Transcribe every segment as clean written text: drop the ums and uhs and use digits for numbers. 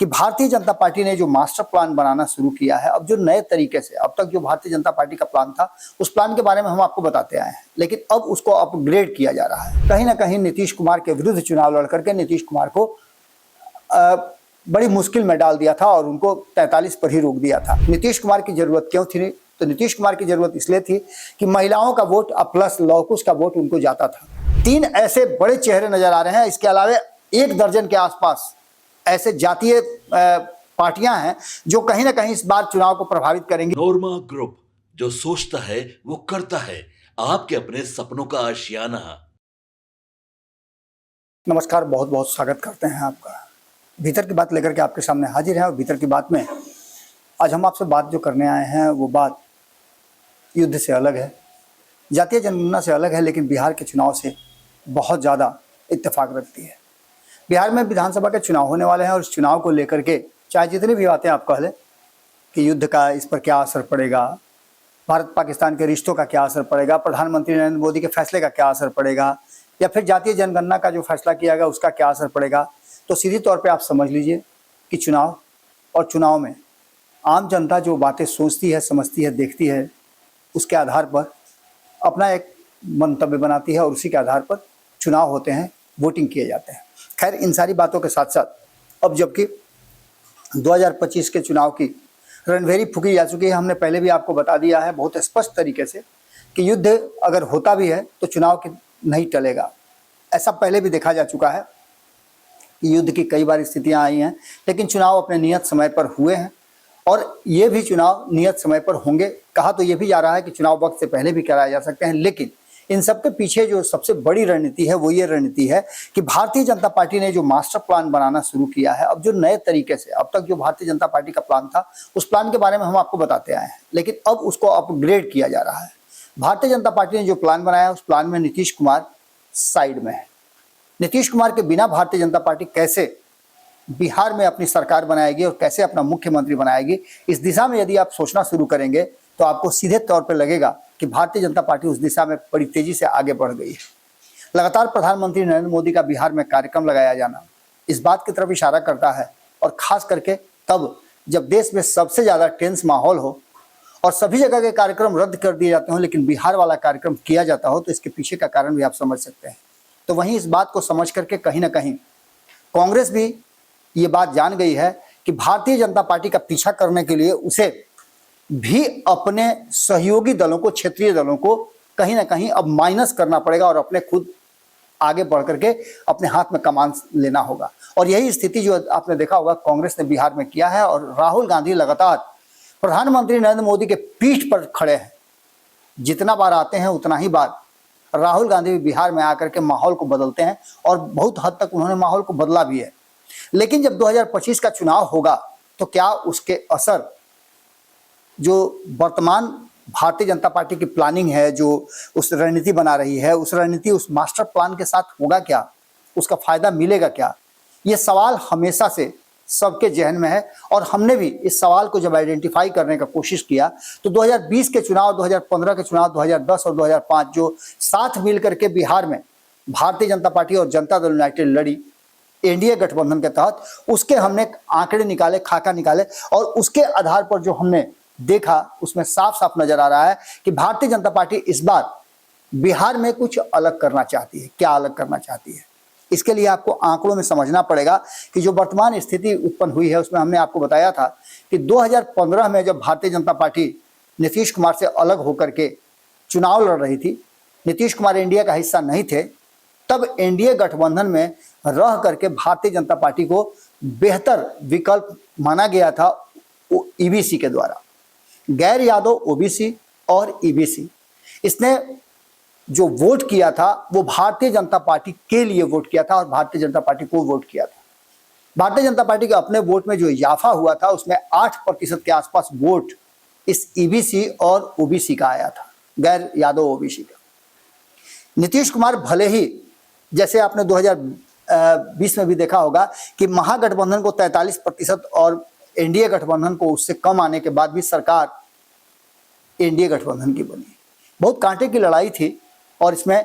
कि भारतीय जनता पार्टी ने जो मास्टर प्लान बनाना शुरू किया है, अब जो नए तरीके से, अब तक जो भारतीय जनता पार्टी का प्लान था उस प्लान के बारे में हम आपको बताते आए हैं, लेकिन अब उसको अपग्रेड किया जा रहा है। कहीं ना कहीं नीतीश कुमार के विरुद्ध चुनाव लड़ करके नीतीश कुमार को बड़ी मुश्किल में डाल दिया था और उनको 43 पर ही रोक दिया था। नीतीश कुमार की जरूरत क्यों थी? तो नीतीश कुमार की जरूरत इसलिए थी कि महिलाओं का वोट प्लस लौकुश का वोट उनको जाता था। 3 ऐसे बड़े चेहरे नजर आ रहे हैं। इसके अलावा 1 दर्जन के आसपास ऐसे जातीय पार्टियां हैं जो कहीं ना कहीं इस बार चुनाव को प्रभावित करेंगी। नोरमा ग्रुप, जो सोचता है वो करता है, आपके अपने सपनों का आशियाना। नमस्कार, बहुत बहुत स्वागत करते हैं आपका। भीतर की बात लेकर के आपके सामने हाजिर है और भीतर की बात में आज हम आपसे बात जो करने आए हैं वो बात युद्ध से अलग है, जातीय जनगणना से अलग है, लेकिन बिहार के चुनाव से बहुत ज़्यादा इत्तेफाक रखती है। बिहार में विधानसभा के चुनाव होने वाले हैं और इस चुनाव को लेकर के चाहे जितनी भी बातें आप कह लें कि युद्ध का इस पर क्या असर पड़ेगा, भारत पाकिस्तान के रिश्तों का क्या असर पड़ेगा, प्रधानमंत्री नरेंद्र मोदी के फैसले का क्या असर पड़ेगा, या फिर जातीय जनगणना का जो फैसला किया गया उसका क्या असर पड़ेगा, तो सीधी तौर पे आप समझ लीजिए कि चुनाव और चुनाव में आम जनता जो बातें सोचती है, समझती है, देखती है, उसके आधार पर अपना एक मंतव्य बनाती है और उसी के आधार पर चुनाव होते हैं, वोटिंग किए जाते हैं। खैर, इन सारी बातों के साथ साथ अब जबकि 2025 के चुनाव की रणभेरी फूकी जा चुकी है, हमने पहले भी आपको बता दिया है बहुत स्पष्ट तरीके से कि युद्ध अगर होता भी है तो चुनाव के नहीं टलेगा। ऐसा पहले भी देखा जा चुका है कि युद्ध की कई बार स्थितियां आई हैं, लेकिन चुनाव अपने नियत समय पर हुए हैं और ये भी चुनाव नियत समय पर होंगे। कहा तो ये भी जा रहा है कि चुनाव वक्त से पहले भी कराए जा सकते हैं, लेकिन इन सब के पीछे जो सबसे बड़ी रणनीति है वो ये रणनीति है कि भारतीय जनता पार्टी ने जो मास्टर प्लान बनाना शुरू किया है, अब जो नए तरीके से, अब तक जो भारतीय जनता पार्टी का प्लान था उस प्लान के बारे में हम आपको बताते आए हैं, लेकिन अब उसको अपग्रेड किया जा रहा है। भारतीय जनता पार्टी ने जो प्लान बनाया उस प्लान में नीतीश कुमार साइड में है। नीतीश कुमार के बिना भारतीय जनता पार्टी कैसे बिहार में अपनी सरकार बनाएगी और कैसे अपना मुख्यमंत्री बनाएगी, इस दिशा में यदि आप सोचना शुरू करेंगे तो आपको सीधे तौर पर लगेगा कि भारतीय जनता पार्टी उस दिशा में बड़ी तेजी से आगे बढ़ गई है। लगातार प्रधानमंत्री नरेंद्र मोदी का बिहार में कार्यक्रम लगाया जाना इस बात की तरफ इशारा करता है, और खास करके तब जब देश में सबसे ज़्यादा टेंस माहौल हो और सभी जगह के कार्यक्रम रद्द कर दिए जाते हो लेकिन बिहार वाला कार्यक्रम किया जाता हो, तो इसके पीछे का कारण भी आप समझ सकते हैं। तो वहीं इस बात को समझ करके कहीं ना कहीं कांग्रेस भी ये बात जान गई है कि भारतीय जनता पार्टी का पीछा करने के लिए उसे भी अपने सहयोगी दलों को, क्षेत्रीय दलों को कहीं ना कहीं अब माइनस करना पड़ेगा और अपने खुद आगे बढ़ करके अपने हाथ में कमान लेना होगा। और यही स्थिति जो आपने देखा होगा कांग्रेस ने बिहार में किया है, और राहुल गांधी लगातार प्रधानमंत्री नरेंद्र मोदी के पीठ पर खड़े हैं। जितना बार आते हैं उतना ही बार राहुल गांधी भी बिहार में आकर के माहौल को बदलते हैं और बहुत हद तक उन्होंने माहौल को बदला भी है। लेकिन जब 2025 का चुनाव होगा तो क्या उसके असर जो वर्तमान भारतीय जनता पार्टी की प्लानिंग है, जो उस रणनीति बना रही है, उस रणनीति, उस मास्टर प्लान के साथ होगा क्या, उसका फायदा मिलेगा क्या, ये सवाल हमेशा से सबके जहन में है। और हमने भी इस सवाल को जब आइडेंटिफाई करने का कोशिश किया तो 2020 के चुनाव, 2015 के चुनाव, 2010 और 2005 जो साथ मिलकर के बिहार में भारतीय जनता पार्टी और जनता दल यूनाइटेड लड़ी एनडीए गठबंधन के तहत, उसके हमने आंकड़े निकाले, खाका निकाले, और उसके आधार पर जो हमने देखा उसमें साफ साफ नजर आ रहा है कि भारतीय जनता पार्टी इस बार बिहार में कुछ अलग करना चाहती है। क्या अलग करना चाहती है, इसके लिए आपको आंकड़ों में समझना पड़ेगा कि जो वर्तमान स्थिति उत्पन्न हुई है उसमें हमने आपको बताया था कि 2015 में जब भारतीय जनता पार्टी नीतीश कुमार से अलग होकर के चुनाव लड़ रही थी, नीतीश कुमार एनडीए का हिस्सा नहीं थे, तब एनडीए गठबंधन में रह करके भारतीय जनता पार्टी को बेहतर विकल्प माना गया था ईबीसी के द्वारा। गैर यादव ओबीसी और ईबीसी, इसने जो वोट किया था वो भारतीय जनता पार्टी के लिए वोट किया था और भारतीय जनता पार्टी को वोट किया था। भारतीय जनता पार्टी के अपने वोट में जो इजाफा हुआ था उसमें 8% के आसपास वोट इस ईबीसी और ओबीसी का आया था, गैर यादव ओबीसी का। नीतीश कुमार भले ही, जैसे आपने 2020 में भी देखा होगा कि महागठबंधन को 43% और एनडीए गठबंधन को उससे कम आने के बाद भी सरकार एनडीए गठबंधन की बनी। बहुत कांटे की लड़ाई थी और इसमें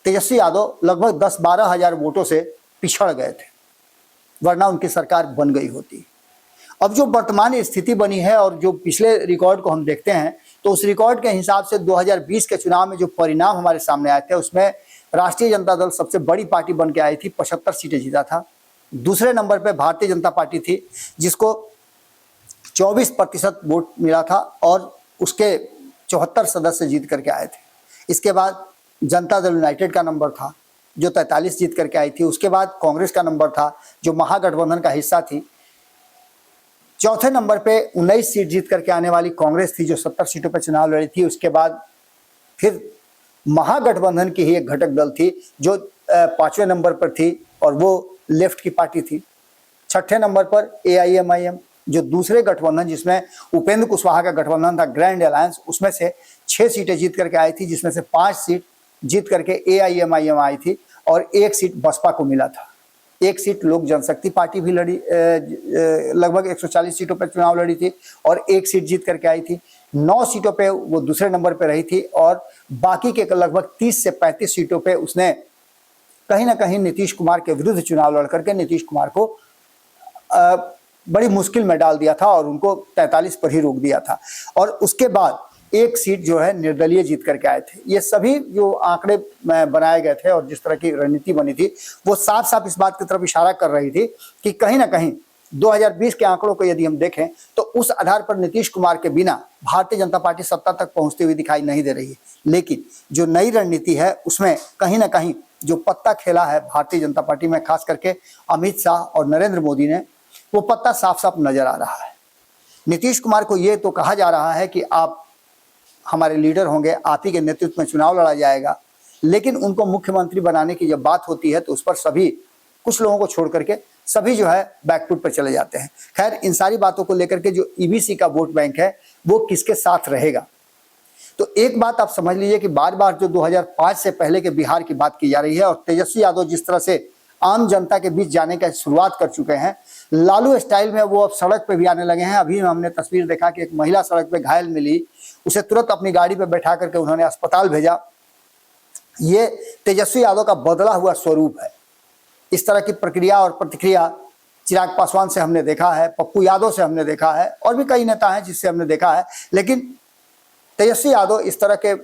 तेजस्वी यादव लगभग 10-12 हजार वोटों से पिछड़ गए थे। वरना उनकी सरकार बन गई होती। अब जो वर्तमान स्थिति बनी है और जो पिछले रिकॉर्ड को हम देखते हैं तो उस रिकॉर्ड के हिसाब से 2020 के चुनाव में जो परिणाम हमारे सामने आए थे उसमें राष्ट्रीय जनता दल सबसे बड़ी पार्टी बन के आई थी, 75 सीटें जीता था। दूसरे नंबर पे भारतीय जनता पार्टी थी जिसको 24% वोट मिला था और उसके 74 सदस्य जीत करके आए थे। इसके बाद जनता दल यूनाइटेड का नंबर था जो 43 जीत करके आई थी। उसके बाद कांग्रेस का नंबर था जो महागठबंधन का हिस्सा थी। चौथे नंबर पे 19 सीट जीत करके आने वाली कांग्रेस थी जो 70 सीटों पर चुनाव लड़ी थी। उसके बाद फिर महागठबंधन की ही एक घटक दल थी जो 5वें नंबर पर थी और वो लेफ्ट की पार्टी थी। छठे नंबर पर AIMIM जो दूसरे गठबंधन जिसमें उपेंद्र कुशवाहा का गठबंधन था, ग्रैंड अलायंस, उसमें से 6 सीटें जीत करके आई थी, जिसमें से 5 सीट जीत करके AIMIM आई थी और 1 सीट बसपा को मिला था। 1 सीट लोक जनशक्ति पार्टी भी लड़ी, लगभग 140 सीटों पर चुनाव लड़ी थी और 1 सीट जीत करके आई थी। 9 सीटों पे वो दूसरे नंबर पे रही थी और बाकी के लगभग 30 से 35 सीटों पे उसने कहीं ना कहीं नीतीश कुमार के विरुद्ध चुनाव लड़ करके नीतीश कुमार को बड़ी मुश्किल में डाल दिया था और उनको 43 पर ही रोक दिया था। और उसके बाद 1 सीट जो है निर्दलीय जीत करके आए थे। ये सभी जो आंकड़े बनाए गए थे और जिस तरह की रणनीति बनी थी वो साफ साफ इस बात की तरफ इशारा कर रही थी कि कहीं ना कहीं 2020 के आंकड़ों को यदि हम देखें तो उस आधार पर नीतीश कुमार के बिना भारतीय जनता पार्टी सत्ता तक पहुंचती हुई दिखाई नहीं दे रही है। लेकिन जो नई रणनीति है उसमें कहीं ना कहीं जो पत्ता खेला है भारतीय जनता पार्टी में, खास करके अमित शाह और नरेंद्र मोदी ने, वो पत्ता साफ साफ नजर आ रहा है। नीतीश कुमार को ये तो कहा जा रहा है कि आप हमारे लीडर होंगे, आप ही के नेतृत्व में चुनाव लड़ा जाएगा, लेकिन उनको मुख्यमंत्री बनाने की जब बात होती है तो उस पर सभी, कुछ लोगों को छोड़ करके सभी जो है बैकफुट पर चले जाते हैं। खैर, इन सारी बातों को लेकर के जो EBC का वोट बैंक है वो किसके साथ रहेगा, तो एक बात आप समझ लीजिए कि बार बार जो 2005 से पहले के बिहार की बात की जा रही है और तेजस्वी यादव जिस तरह से आम जनता के बीच जाने की शुरुआत कर चुके हैं, लालू स्टाइल में वो अब सड़क पे भी आने लगे हैं। अभी हमने तस्वीर देखा कि एक महिला सड़क पे घायल मिली, उसे तुरंत अपनी गाड़ी पे बैठा करके उन्होंने अस्पताल भेजा। ये तेजस्वी यादव का बदला हुआ स्वरूप है। इस तरह की प्रक्रिया और प्रतिक्रिया चिराग पासवान से हमने देखा है, पप्पू यादव से हमने देखा है और भी कई नेता हैं जिससे हमने देखा है, लेकिन तेजस्वी यादव इस तरह के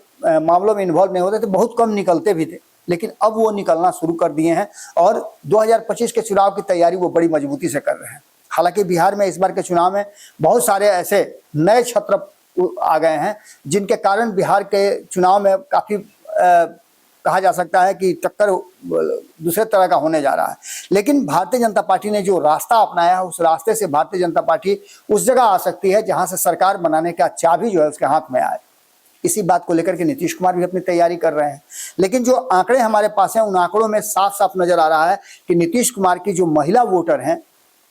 मामलों में इन्वॉल्व नहीं होते थे, बहुत कम निकलते भी थे, लेकिन अब वो निकलना शुरू कर दिए हैं और 2025 के चुनाव की तैयारी वो बड़ी मजबूती से कर रहे हैं। हालांकि बिहार में इस बार के चुनाव में बहुत सारे ऐसे नए छत्र आ गए हैं जिनके कारण बिहार के चुनाव में काफ़ी कहा जा सकता है कि टक्कर दूसरे तरह का होने जा रहा है। लेकिन भारतीय जनता पार्टी ने जो रास्ता अपनाया है उस रास्ते से भारतीय जनता पार्टी उस जगह आ सकती है जहां से सरकार बनाने का चाबी जो है उसके हाथ में आए। इसी बात को लेकर के नीतीश कुमार भी अपनी तैयारी कर रहे हैं। लेकिन जो आंकड़े हमारे पास हैं उन आंकड़ों में साफ साफ नजर आ रहा है कि नीतीश कुमार की जो महिला वोटर हैं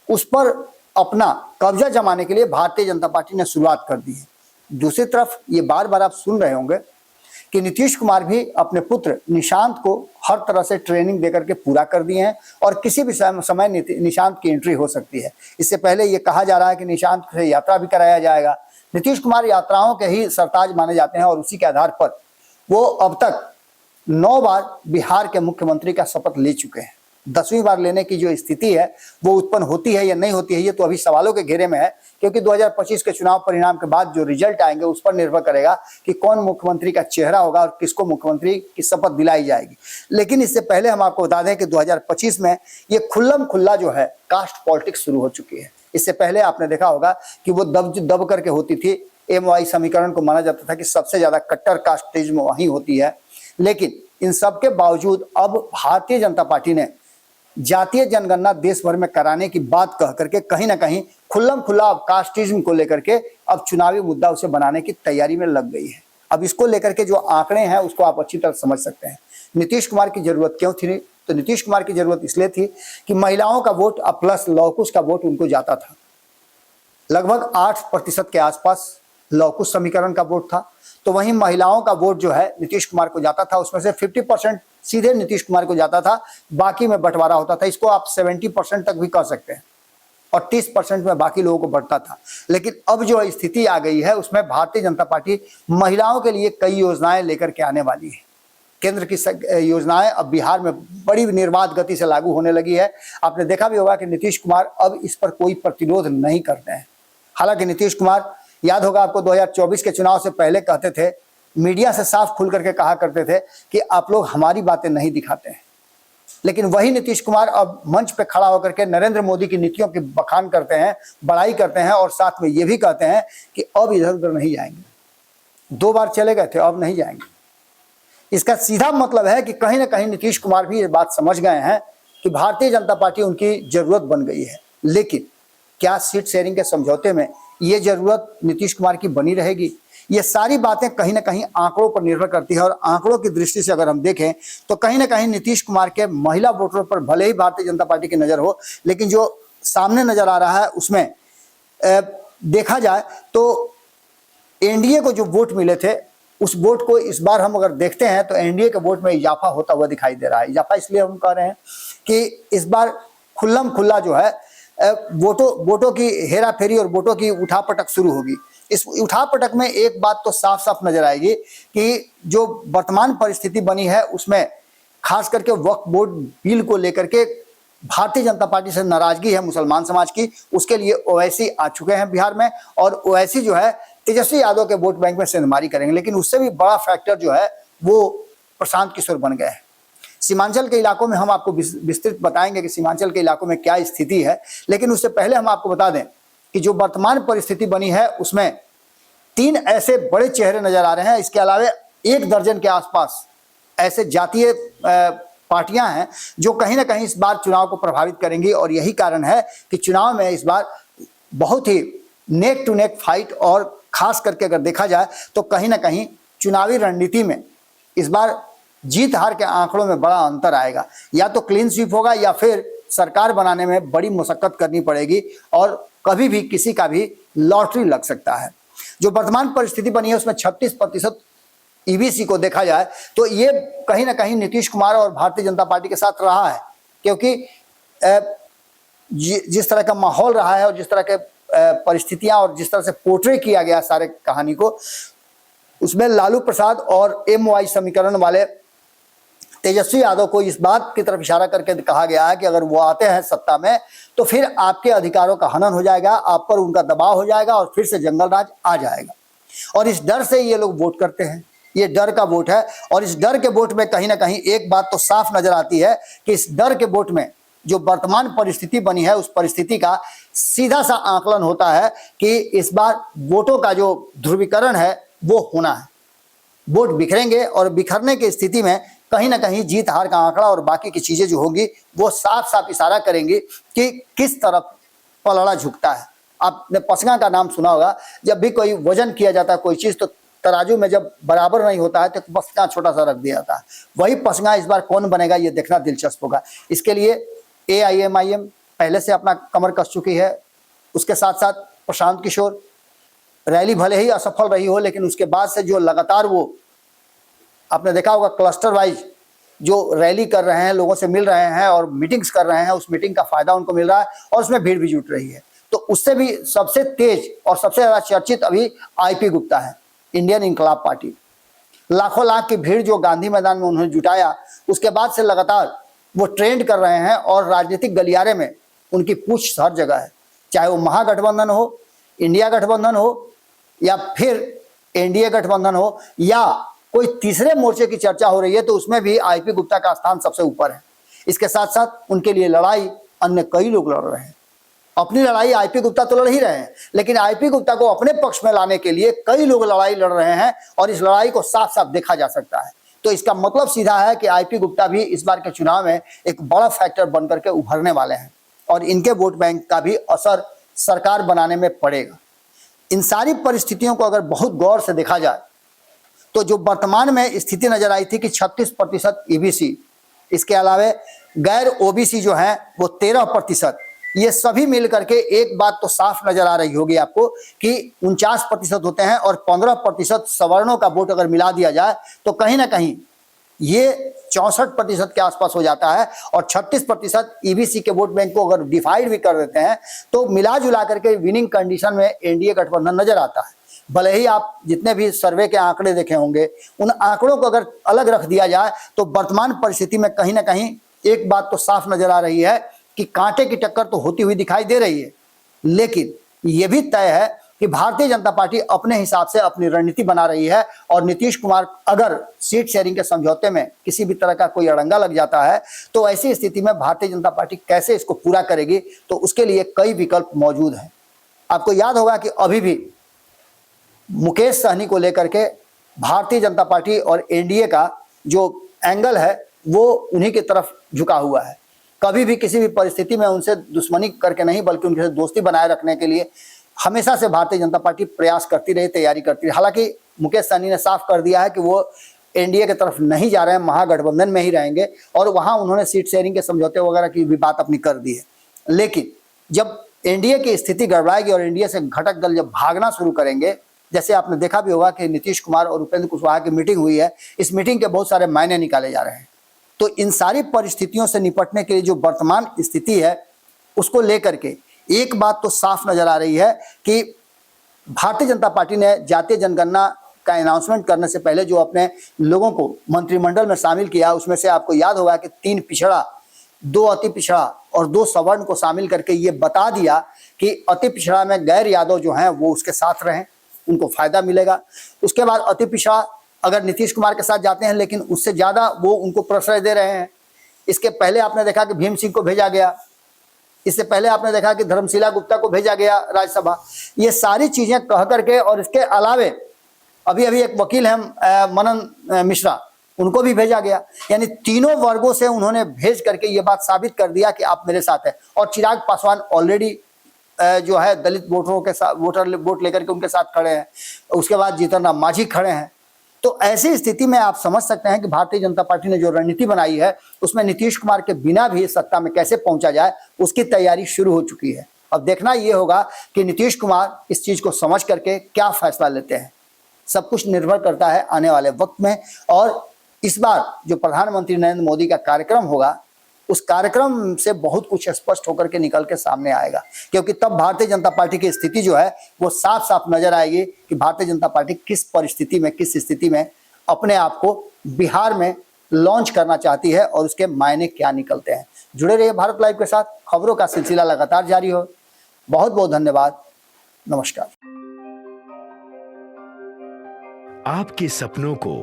उस पर अपना कब्जा जमाने के लिए भारतीय जनता पार्टी ने शुरुआत कर दी है। दूसरी तरफ ये बार बार आप सुन रहे होंगे कि नीतीश कुमार भी अपने पुत्र निशांत को हर तरह से ट्रेनिंग देकर के पूरा कर दिए हैं और किसी भी समय निशांत की एंट्री हो सकती है। इससे पहले ये कहा जा रहा है कि निशांत से यात्रा भी कराया जाएगा। नीतीश कुमार यात्राओं के ही सरताज माने जाते हैं और उसी के आधार पर वो अब तक 9 बार बिहार के मुख्यमंत्री का शपथ ले चुके हैं। 10वीं बार लेने की जो स्थिति है वो उत्पन्न होती है या नहीं होती है ये तो अभी सवालों के घेरे में है, क्योंकि 2025 के चुनाव परिणाम के बाद जो रिजल्ट आएंगे उस पर निर्भर करेगा कि कौन मुख्यमंत्री का चेहरा होगा और किसको मुख्यमंत्री की शपथ दिलाई जाएगी। लेकिन इससे पहले हम आपको बता दें कि 2025 में ये खुल्लम खुल्ला जो है कास्ट पॉलिटिक्स शुरू हो चुकी है। इससे पहले आपने देखा होगा कि वो दब करके होती थी। MY समीकरण को माना जाता था कि सबसे ज्यादा कट्टर कास्टिज्म वहीं होती है। लेकिन इन सब के बावजूद अब भारतीय जनता पार्टी ने जातीय जनगणना देश भर में कराने की बात कह करके कहीं ना कहीं खुल्लम खुल्ला कास्टिज्म को लेकर के अब चुनावी मुद्दा उसे बनाने की तैयारी में लग गई है। अब इसको लेकर के जो आंकड़े हैं उसको आप अच्छी तरह समझ सकते हैं। नीतीश कुमार की जरूरत क्यों थी? तो नीतीश कुमार की जरूरत इसलिए थी कि महिलाओं का वोट अब प्लस लौकुश का वोट उनको जाता था। लगभग 8% के आसपास लौकुश समीकरण का वोट था, तो वहीं महिलाओं का वोट जो है नीतीश कुमार को जाता था। उसमें से 50% सीधे नीतीश कुमार को जाता था, बाकी में बंटवारा होता था। इसको आप 70% तक भी कह सकते हैं और 30% में बाकी लोगों को बढ़ता था। लेकिन अब जो स्थिति आ गई है उसमें भारतीय जनता पार्टी महिलाओं के लिए कई योजनाएं लेकर के आने वाली है। केंद्र की योजनाएं अब बिहार में बड़ी निर्बाध गति से लागू होने लगी है। आपने देखा भी होगा कि नीतीश कुमार अब इस पर कोई प्रतिरोध नहीं करते हैं। हालांकि नीतीश कुमार, याद होगा आपको, 2024 के चुनाव से पहले कहते थे, मीडिया से साफ खुल करके कहा करते थे कि आप लोग हमारी बातें नहीं दिखाते हैं। लेकिन वही नीतीश कुमार अब मंच पे खड़ा होकर के नरेंद्र मोदी की नीतियों की बखान करते हैं, बड़ाई करते हैं और साथ में ये भी कहते हैं कि अब इधर उधर नहीं जाएंगे। 2 बार चले गए थे, अब नहीं जाएंगे। इसका सीधा मतलब है कि कहीं ना कहीं नीतीश कुमार भी ये बात समझ गए हैं कि भारतीय जनता पार्टी उनकी जरूरत बन गई है। लेकिन क्या सीट शेयरिंग के समझौते में ये जरूरत नीतीश कुमार की बनी रहेगी? ये सारी बातें कहीं ना कहीं आंकड़ों पर निर्भर करती है। और आंकड़ों की दृष्टि से अगर हम देखें तो कहीं ना कहीं नीतीश कुमार के महिला वोटरों पर भले ही भारतीय जनता पार्टी की नजर हो, लेकिन जो सामने नजर आ रहा है उसमें देखा जाए तो एनडीए को जो वोट मिले थे, उस वोट को इस बार हम अगर देखते हैं तो एनडीए के वोट में इजाफा होता हुआ दिखाई दे रहा है। इजाफा इसलिए हम कह रहे हैं कि इस बार खुल्लम खुल्ला जो है वोटों की हेरा फेरी और वोटों की उठापटक शुरू होगी। इस उठापटक में एक बात तो साफ साफ नजर आएगी कि जो वर्तमान परिस्थिति बनी है उसमें खास करके वक्फ बोर्ड बिल को लेकर के भारतीय जनता पार्टी से नाराजगी है मुसलमान समाज की। उसके लिए ओवैसी आ चुके हैं बिहार में और ओवैसी जो है तेजस्वी यादव के वोट बैंक में सेंधमारी करेंगे। लेकिन उससे भी बड़ा फैक्टर जो है वो प्रशांत किशोर बन गए हैं। सीमांचल के इलाकों में हम आपको विस्तृत बताएंगे कि सीमांचल के इलाकों में क्या स्थिति है, लेकिन उससे पहले हम आपको बता दें कि जो वर्तमान परिस्थिति बनी है उसमें 3 ऐसे बड़े चेहरे नजर आ रहे हैं। इसके अलावा 1 दर्जन के आसपास ऐसे जातीय पार्टियां हैं जो कहीं ना कहीं इस बार चुनाव को प्रभावित करेंगी। और यही कारण है कि चुनाव में इस बार बहुत ही नेक टू नेक फाइट, और खास करके अगर देखा जाए तो कहीं ना कहीं चुनावी रणनीति में इस बार जीत हार के आंकड़ों में बड़ा अंतर आएगा। या तो क्लीन स्वीप होगा या फिर सरकार बनाने में बड़ी मशक्कत करनी पड़ेगी और कभी भी किसी का भी लॉटरी लग सकता है। जो वर्तमान परिस्थिति बनी है उसमें 36% ईबीसी को देखा जाए तो ये कहीं ना कहीं नीतीश कुमार और भारतीय जनता पार्टी के साथ रहा है, क्योंकि जिस तरह का माहौल रहा है और जिस तरह के परिस्थितियां और जिस तरह से पोर्ट्रे किया गया सारे कहानी को, उसमें लालू प्रसाद और एमवाई समीकरण वाले तेजस्वी यादव को इस बात की तरफ इशारा करके कहा गया है कि अगर वो आते हैं सत्ता में तो फिर आपके अधिकारों का हनन हो जाएगा, आप पर उनका दबाव हो जाएगा और फिर से जंगल राज आ जाएगा। और इस डर से ये लोग वोट करते हैं। ये डर का वोट है और इस डर के वोट में कहीं ना कहीं एक बात तो साफ नजर आती है कि इस डर के वोट में जो वर्तमान परिस्थिति बनी है उस परिस्थिति का सीधा सा आकलन होता है कि इस बार वोटों का जो ध्रुवीकरण है वो होना है। वोट बिखरेंगे और बिखरने की स्थिति में कहीं ना कहीं जीत हार का आंकड़ा और बाकी की चीजें जो होंगी वो साफ साफ इशारा करेंगी कि किस तरफ पलड़ा झुकता है। आपने पसंगा का नाम सुना होगा। जब भी कोई वजन किया जाता है कोई चीज तो तराजू में जब बराबर नहीं होता है तो पसंगा छोटा सा रख दिया जाता है। वही पसंगा इस बार कौन बनेगा ये देखना दिलचस्प होगा। इसके लिए AIMIM पहले से अपना कमर कस चुकी है। उसके साथ साथ प्रशांत किशोर, रैली भले ही असफल रही हो लेकिन उसके बाद से जो लगातार वो आपने देखा होगा क्लस्टर वाइज जो रैली कर रहे हैं, लोगों से मिल रहे हैं और मीटिंग्स कर रहे हैं, उस मीटिंग का फायदा उनको मिल रहा है और उसमें भीड़ भी जुट रही है। तो उससे भी सबसे तेज और सबसे ज्यादा चर्चित अभी IP गुप्ता है, इंडियन इंकलाब पार्टी। लाखों लाख की भीड़ जो गांधी मैदान में उन्होंने जुटाया, उसके बाद से लगातार वो ट्रेंड कर रहे हैं और राजनीतिक गलियारे में उनकी पूछ हर जगह है। चाहे वो महागठबंधन हो, इंडिया गठबंधन हो या फिर NDA गठबंधन हो या कोई तीसरे मोर्चे की चर्चा हो रही है तो उसमें भी IP गुप्ता का स्थान सबसे ऊपर है। इसके साथ साथ उनके लिए लड़ाई अन्य कई लोग लड़ रहे हैं। अपनी लड़ाई IP गुप्ता तो लड़ ही रहे हैं, लेकिन IP गुप्ता को अपने पक्ष में लाने के लिए कई लोग लड़ाई लड़ रहे हैं और इस लड़ाई को साफ साफ देखा जा सकता है। तो इसका मतलब सीधा है कि IP गुप्ता भी इस बार के चुनाव में एक बड़ा फैक्टर बनकर के उभरने वाले हैं और इनके वोट बैंक का भी असर सरकार बनाने में पड़ेगा। इन सारी परिस्थितियों को अगर बहुत गौर से देखा जाए तो जो वर्तमान में स्थिति नजर आई थी कि 36% EBC, इसके अलावा गैर OBC जो है वो 13%, ये सभी मिल करके एक बात तो साफ नजर आ रही होगी आपको कि 49% होते हैं और 15% सवर्णों का वोट अगर मिला दिया जाए तो कहीं ना कहीं ये 64% के आसपास हो जाता है और 36% EBC के वोट बैंक को अगर डिवाइड भी कर देते हैं तो मिला जुला करके विनिंग कंडीशन में NDA गठबंधन नजर आता है। भले ही आप जितने भी सर्वे के आंकड़े देखे होंगे, उन आंकड़ों को अगर अलग रख दिया जाए तो वर्तमान परिस्थिति में कहीं ना कहीं एक बात तो साफ नजर आ रही है कि कांटे की टक्कर तो होती हुई दिखाई दे रही है। लेकिन यह भी तय है कि भारतीय जनता पार्टी अपने हिसाब से अपनी रणनीति बना रही है, और नीतीश कुमार अगर सीट शेयरिंग के समझौते में किसी भी तरह का कोई अड़ंगा लग जाता है तो ऐसी स्थिति में भारतीय जनता पार्टी कैसे इसको पूरा करेगी, तो उसके लिए कई विकल्प मौजूद हैं। आपको याद होगा कि अभी भी मुकेश सहनी को लेकर के भारतीय जनता पार्टी और एनडीए का जो एंगल है वो उन्हीं की तरफ झुका हुआ है। कभी भी किसी भी परिस्थिति में उनसे दुश्मनी करके नहीं, बल्कि उनके साथ दोस्ती बनाए रखने के लिए हमेशा से भारतीय जनता पार्टी प्रयास करती रही, तैयारी करती रही। हालांकि मुकेश सहनी ने साफ कर दिया है कि वो एनडीए की तरफ नहीं जा रहे हैं, महागठबंधन में ही रहेंगे, और वहां उन्होंने सीट शेयरिंग के समझौते वगैरह की भी बात अपनी कर दी है। लेकिन जब एनडीए की स्थिति गड़बड़ाएगी और एनडीए से घटक दल जब भागना शुरू करेंगे, जैसे आपने देखा भी होगा कि नीतीश कुमार और उपेंद्र कुशवाहा की मीटिंग हुई है, इस मीटिंग के बहुत सारे मायने निकाले जा रहे हैं। तो इन सारी परिस्थितियों से निपटने के लिए जो वर्तमान स्थिति है उसको लेकर के एक बात तो साफ नजर आ रही है कि भारतीय जनता पार्टी ने जातीय जनगणना का अनाउंसमेंट करने से पहले जो अपने लोगों को मंत्रिमंडल में शामिल किया, उसमें से आपको याद होगा कि 3 पिछड़ा, 2 अति पिछड़ा और 2 सवर्ण को शामिल करके ये बता दिया कि अति पिछड़ा में गैर यादव जो हैं वो उसके साथ रहें, उनको फायदा मिलेगा। उसके बाद अति पिछड़ा अगर नीतीश कुमार के साथ जाते हैं, लेकिन उससे ज्यादा वो उनको प्रश्रय दे रहे हैं। इसके पहले आपने देखा कि भीम सिंह को भेजा गया, इससे पहले आपने देखा कि धर्मशिला गुप्ता को भेजा गया राज्यसभा। ये सारी चीजें कह करके, और इसके अलावे अभी अभी एक वकील हैं मनन मिश्रा, उनको भी भेजा गया। यानी तीनों वर्गों से उन्होंने भेज करके ये बात साबित कर दिया कि आप मेरे साथ हैं। और चिराग पासवान ऑलरेडी जो है दलित वोटरों के साथ, वोट लेकर के उनके साथ खड़े हैं। उसके बाद जीतन राम मांझी खड़े हैं। तो ऐसी स्थिति में आप समझ सकते हैं कि भारतीय जनता पार्टी ने जो रणनीति बनाई है उसमें नीतीश कुमार के बिना भी सत्ता में कैसे पहुंचा जाए, उसकी तैयारी शुरू हो चुकी है। अब देखना यह होगा कि नीतीश कुमार इस चीज को समझ करके क्या फैसला लेते हैं। सब कुछ निर्भर करता है आने वाले वक्त में। और इस बार जो प्रधानमंत्री नरेंद्र मोदी का कार्यक्रम होगा, उस कार्यक्रम से बहुत कुछ स्पष्ट होकर के निकल के सामने आएगा, क्योंकि तब भारतीय जनता पार्टी की स्थिति जो है वो साफ साफ नजर आएगी कि भारतीय जनता पार्टी किस परिस्थिति में, किस स्थिति में अपने आप को बिहार में लॉन्च करना चाहती है और उसके मायने क्या निकलते हैं। जुड़े रहिए भारत लाइव के साथ, खबरों का सिलसिला लगातार जारी हो। बहुत बहुत धन्यवाद, नमस्कार। आपके सपनों को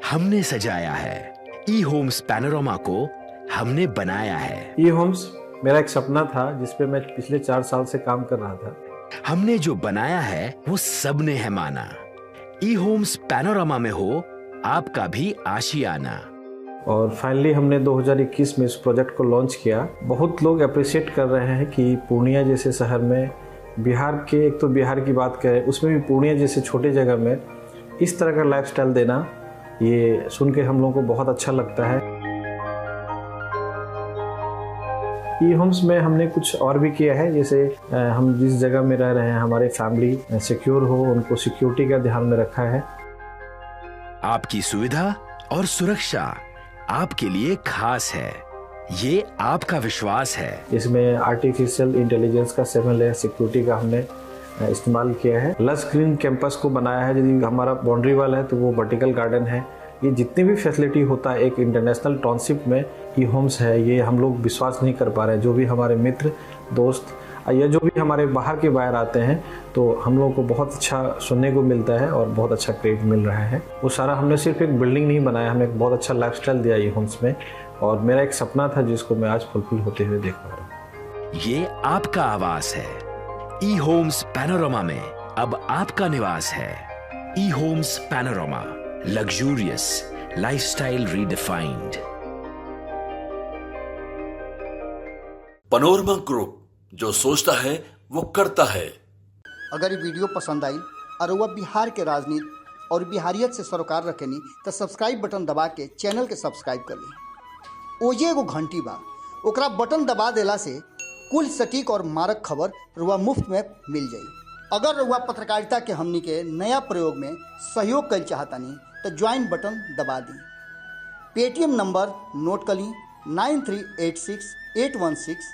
हमने सजाया है, ई होम्स पैनोरामा को हमने बनाया है। ई होम्स मेरा एक सपना था जिस पे मैं पिछले 4 साल से काम कर रहा था। हमने जो बनाया है वो सबने है माना। ई होम्स पैनोरामा में हो आपका भी आशियाना। और फाइनली हमने 2021 में इस प्रोजेक्ट को लॉन्च किया। बहुत लोग अप्रिशिएट कर रहे हैं कि पूर्णिया जैसे शहर में, बिहार के, एक तो बिहार की बात करें उसमें भी पूर्णिया जैसे छोटे जगह में इस तरह का लाइफस्टाइल देना, ये सुन के हम लोगों को बहुत अच्छा लगता है। ई होम्स में हमने कुछ और भी किया है, जैसे हम जिस जगह में रह रहे हैं हमारे फैमिली सिक्योर हो, उनको सिक्योरिटी का ध्यान में रखा है। आपकी सुविधा और सुरक्षा आपके लिए खास है, ये आपका विश्वास है। इसमें आर्टिफिशियल इंटेलिजेंस का 7 लेयर सिक्योरिटी का हमने इस्तेमाल किया है। लस ग्रीन कैंपस को बनाया है। यदि हमारा बाउंड्री वाल है तो वो वर्टिकल गार्डन है। ये जितनी भी फैसिलिटी होता है एक इंटरनेशनल टाउनशिप में ई होम्स है, ये हम लोग विश्वास नहीं कर पा रहे हैं। जो भी हमारे मित्र, दोस्त या जो भी हमारे बाहर के बाहर आते हैं तो हम लोगों को बहुत अच्छा सुनने को मिलता है और बहुत अच्छा क्रेडिट मिल रहा है। वो सारा हमने सिर्फ एक बिल्डिंग नहीं बनाया, हमें एक बहुत अच्छा लाइफस्टाइल दिया ई होम्स में, और मेरा एक सपना था जिसको मैं आज फुलफिल होते हुए देख पा रहा हूँ। ये आपका आवास है। ई होम्स पैनोरामा में अब आपका निवास है। E homes panorama, luxurious lifestyle redefined. Panorama group, जो सोचता है वो करता है। अगर ये वीडियो पसंद आई और वह बिहार के राजनीति और बिहारियत से सरोकार रखेनी तो सब्सक्राइब बटन दबा के चैनल के सब्सक्राइब कर ली। ओजे एगो घंटी बा, ओकरा बटन दबा देला से कुल सटीक और मारक खबर रुआ मुफ्त में मिल जाई। अगर रुआ पत्रकारिता के हमनी के नया प्रयोग में सहयोग कर चाहतानी तो ज्वाइन बटन दबा दी। पेटीएम नंबर नोट कर ली 9386 816